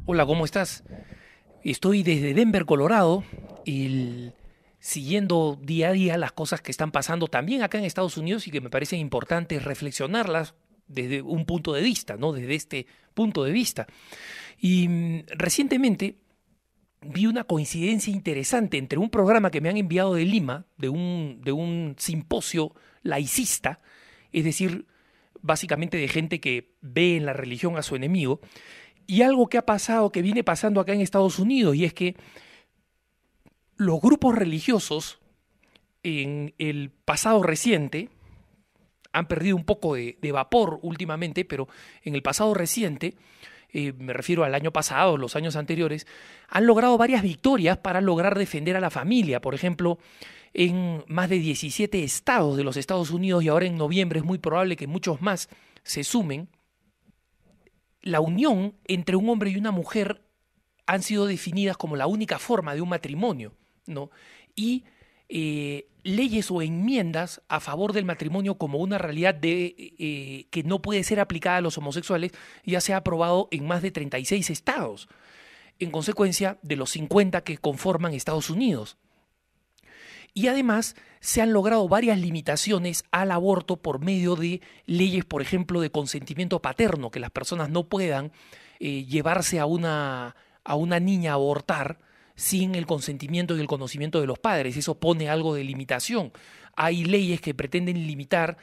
Hola, ¿cómo estás? Estoy desde Denver, Colorado, siguiendo día a día las cosas que están pasando también acá en Estados Unidos y que me parecen importantes reflexionarlas desde un punto de vista, ¿no? Desde este punto de vista. Y recientemente vi una coincidencia interesante entre un programa que me han enviado de Lima, de un simposio laicista, es decir, básicamente de gente que ve en la religión a su enemigo, y algo que ha pasado, que viene pasando acá en Estados Unidos, y es que los grupos religiosos en el pasado reciente han perdido un poco de vapor últimamente, pero en el pasado reciente, me refiero al año pasado, los años anteriores, han logrado varias victorias para lograr defender a la familia. Por ejemplo, en más de 17 estados de los Estados Unidos, y ahora en noviembre es muy probable que muchos más se sumen, la unión entre un hombre y una mujer han sido definidas como la única forma de un matrimonio, ¿no? Y leyes o enmiendas a favor del matrimonio como una realidad que no puede ser aplicada a los homosexuales ya se ha aprobado en más de 36 estados, en consecuencia de los 50 que conforman Estados Unidos. Y además se han logrado varias limitaciones al aborto por medio de leyes, por ejemplo, de consentimiento paterno, que las personas no puedan llevarse a una niña a abortar sin el consentimiento y el conocimiento de los padres. Eso pone algo de limitación. Hay leyes que pretenden limitar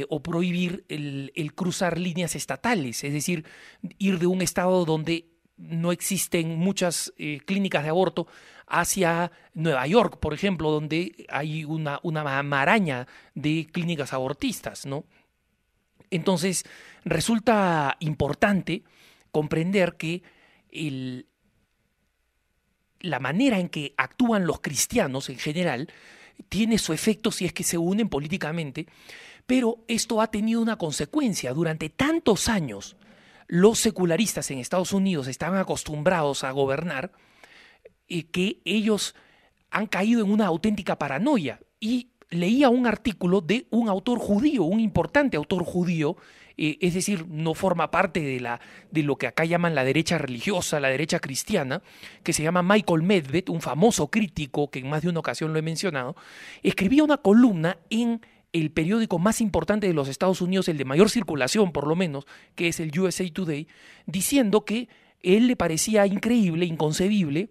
o prohibir el cruzar líneas estatales, es decir, ir de un estado donde no existen muchas clínicas de aborto hacia Nueva York, por ejemplo, donde hay una maraña de clínicas abortistas, ¿no? Entonces, resulta importante comprender que el, la manera en que actúan los cristianos en general tiene su efecto si es que se unen políticamente, pero esto ha tenido una consecuencia. Durante tantos años, los secularistas en Estados Unidos estaban acostumbrados a gobernar que ellos han caído en una auténtica paranoia. Y leía un artículo de un autor judío, un importante autor judío, es decir, no forma parte de lo que acá llaman la derecha religiosa, la derecha cristiana, que se llama Michael Medved, un famoso crítico que en más de una ocasión lo he mencionado, escribía una columna en el periódico más importante de los Estados Unidos, el de mayor circulación por lo menos, que es el USA Today, diciendo que él le parecía increíble, inconcebible,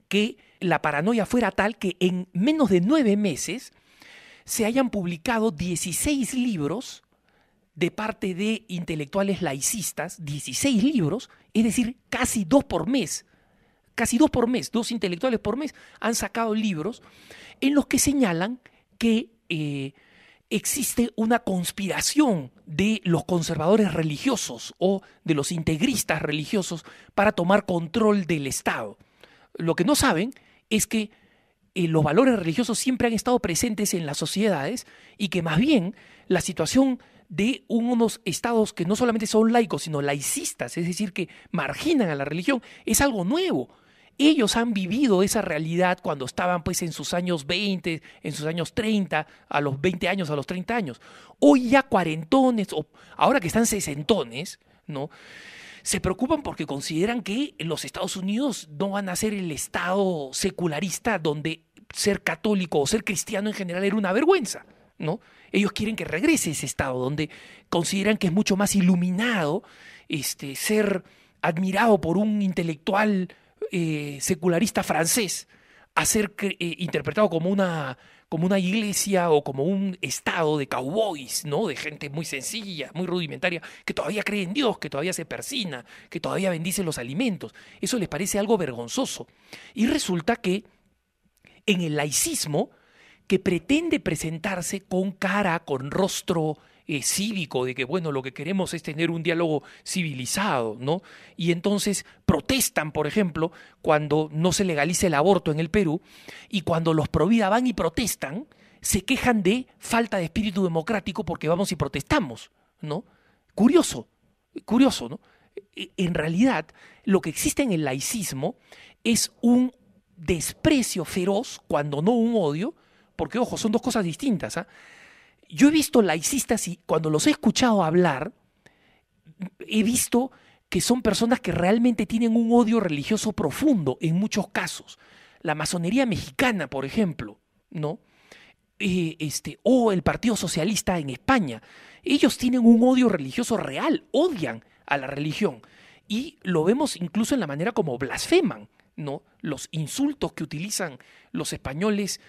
que la paranoia fuera tal que en menos de 9 meses se hayan publicado 16 libros de parte de intelectuales laicistas, 16 libros, es decir, casi dos por mes, dos intelectuales por mes han sacado libros en los que señalan que existe una conspiración de los conservadores religiosos o de los integristas religiosos para tomar control del Estado. Lo que no saben es que los valores religiosos siempre han estado presentes en las sociedades y que más bien la situación de unos estados que no solamente son laicos, sino laicistas, es decir, que marginan a la religión, es algo nuevo. Ellos han vivido esa realidad cuando estaban pues en sus años 20, en sus años 30, a los 20 años, a los 30 años. Hoy ya cuarentones, o ahora que están sesentones, ¿no? Se preocupan porque consideran que los Estados Unidos no van a ser el estado secularista donde ser católico o ser cristiano en general era una vergüenza, ¿no? Ellos quieren que regrese ese estado donde consideran que es mucho más iluminado ser admirado por un intelectual secularista francés a ser interpretado como una iglesia o como un estado de cowboys, ¿no? De gente muy sencilla, muy rudimentaria, que todavía cree en Dios, que todavía se persina, que todavía bendice los alimentos. Eso les parece algo vergonzoso. Y resulta que en el laicismo, que pretende presentarse con cara, con rostro cívico, de que, bueno, lo que queremos es tener un diálogo civilizado, ¿no? Y entonces protestan, por ejemplo, cuando no se legaliza el aborto en el Perú, y cuando los provida van y protestan, se quejan de falta de espíritu democrático porque vamos y protestamos, ¿no? Curioso, curioso, ¿no? En realidad, lo que existe en el laicismo es un desprecio feroz, cuando no un odio, porque, ojo, son dos cosas distintas, ¿ah? Yo he visto laicistas y cuando los he escuchado hablar, he visto que son personas que realmente tienen un odio religioso profundo en muchos casos. La masonería mexicana, por ejemplo, ¿no? O el Partido Socialista en España. Ellos tienen un odio religioso real, odian a la religión. Y lo vemos incluso en la manera como blasfeman, ¿no? Los insultos que utilizan los españoles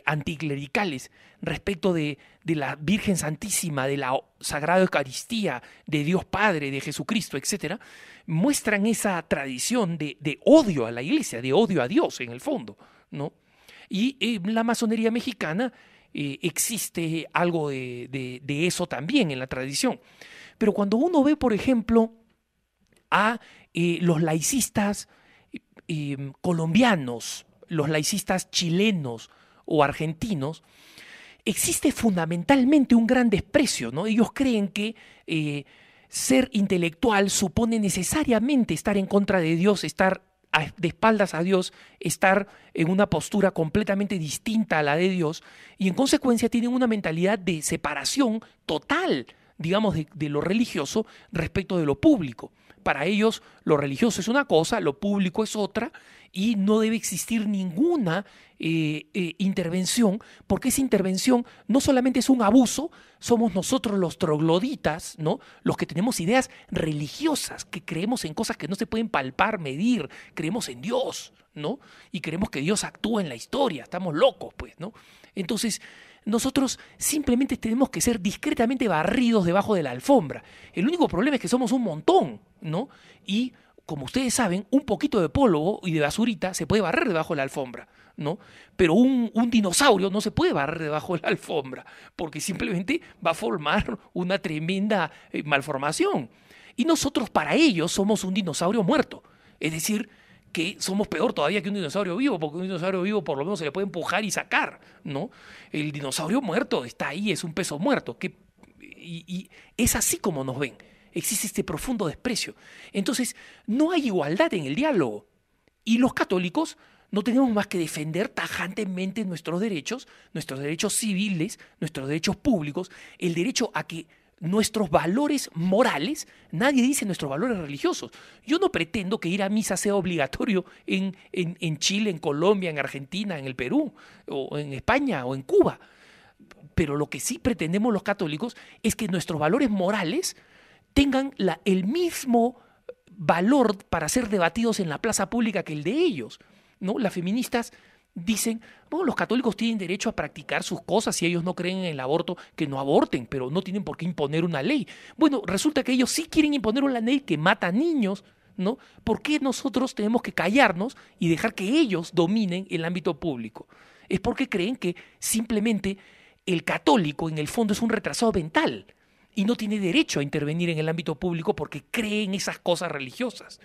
anticlericales respecto de la Virgen Santísima, de la Sagrada Eucaristía, de Dios Padre, de Jesucristo, etcétera, muestran esa tradición de odio a la iglesia, de odio a Dios en el fondo, ¿no? Y en la masonería mexicana existe algo de eso también en la tradición. Pero cuando uno ve, por ejemplo, a los laicistas colombianos, los laicistas chilenos o argentinos, existe fundamentalmente un gran desprecio, ¿no? Ellos creen que ser intelectual supone necesariamente estar en contra de Dios, estar de espaldas a Dios, estar en una postura completamente distinta a la de Dios, y en consecuencia tienen una mentalidad de separación total, digamos, de lo religioso respecto de lo público. Para ellos lo religioso es una cosa, lo público es otra, y no debe existir ninguna intervención, porque esa intervención no solamente es un abuso, somos nosotros los trogloditas, ¿no? Los que tenemos ideas religiosas, que creemos en cosas que no se pueden palpar, medir, creemos en Dios, ¿no? Y creemos que Dios actúa en la historia, estamos locos, pues, ¿no? Entonces, nosotros simplemente tenemos que ser discretamente barridos debajo de la alfombra. El único problema es que somos un montón, ¿no? Y como ustedes saben, un poquito de polvo y de basurita se puede barrer debajo de la alfombra, ¿no? Pero un dinosaurio no se puede barrer debajo de la alfombra, porque simplemente va a formar una tremenda malformación. Y nosotros para ellos somos un dinosaurio muerto. Es decir, que somos peor todavía que un dinosaurio vivo, porque un dinosaurio vivo por lo menos se le puede empujar y sacar, ¿no? El dinosaurio muerto está ahí, es un peso muerto. Y es así como nos ven. Existe este profundo desprecio. Entonces, no hay igualdad en el diálogo. Y los católicos no tenemos más que defender tajantemente nuestros derechos civiles, nuestros derechos públicos, el derecho a que nuestros valores morales, nadie dice nuestros valores religiosos. Yo no pretendo que ir a misa sea obligatorio en Chile, en Colombia, en Argentina, en el Perú, o en España, o en Cuba. Pero lo que sí pretendemos los católicos es que nuestros valores morales tengan el mismo valor para ser debatidos en la plaza pública que el de ellos, ¿no? Las feministas dicen, bueno, los católicos tienen derecho a practicar sus cosas, si ellos no creen en el aborto, que no aborten, pero no tienen por qué imponer una ley. Bueno, resulta que ellos sí quieren imponer una ley que mata niños, ¿no? ¿Por qué nosotros tenemos que callarnos y dejar que ellos dominen el ámbito público? Es porque creen que simplemente el católico en el fondo es un retrasado mental y no tiene derecho a intervenir en el ámbito público porque cree en esas cosas religiosas.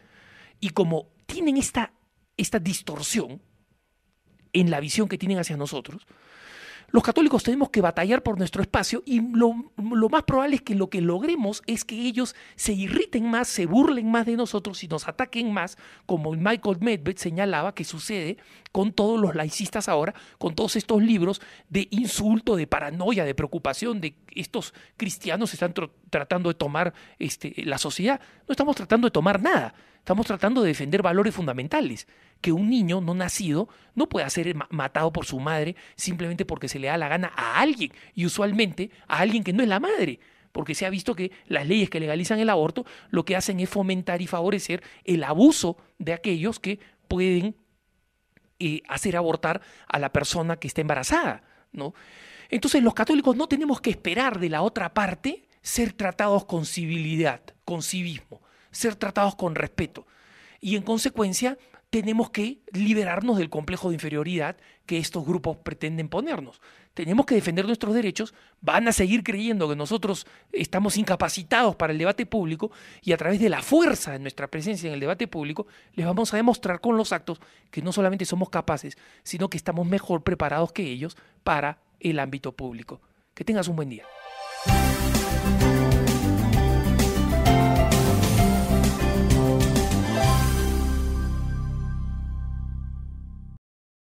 Y como tienen esta distorsión en la visión que tienen hacia nosotros, los católicos tenemos que batallar por nuestro espacio y lo más probable es que lo que logremos es que ellos se irriten más, se burlen más de nosotros y nos ataquen más, como Michael Medved señalaba que sucede con todos los laicistas ahora, con todos estos libros de insulto, de paranoia, de preocupación, de estos cristianos están tratando de tomar la sociedad. No estamos tratando de tomar nada, estamos tratando de defender valores fundamentales, que un niño no nacido no pueda ser matado por su madre simplemente porque se le da la gana a alguien, y usualmente a alguien que no es la madre, porque se ha visto que las leyes que legalizan el aborto lo que hacen es fomentar y favorecer el abuso de aquellos que pueden hacer abortar a la persona que está embarazada, ¿no? Entonces los católicos no tenemos que esperar de la otra parte ser tratados con civilidad, con civismo, ser tratados con respeto. Y en consecuencia tenemos que liberarnos del complejo de inferioridad que estos grupos pretenden ponernos. Tenemos que defender nuestros derechos, van a seguir creyendo que nosotros estamos incapacitados para el debate público y a través de la fuerza de nuestra presencia en el debate público les vamos a demostrar con los actos que no solamente somos capaces, sino que estamos mejor preparados que ellos para el ámbito público. Que tengas un buen día.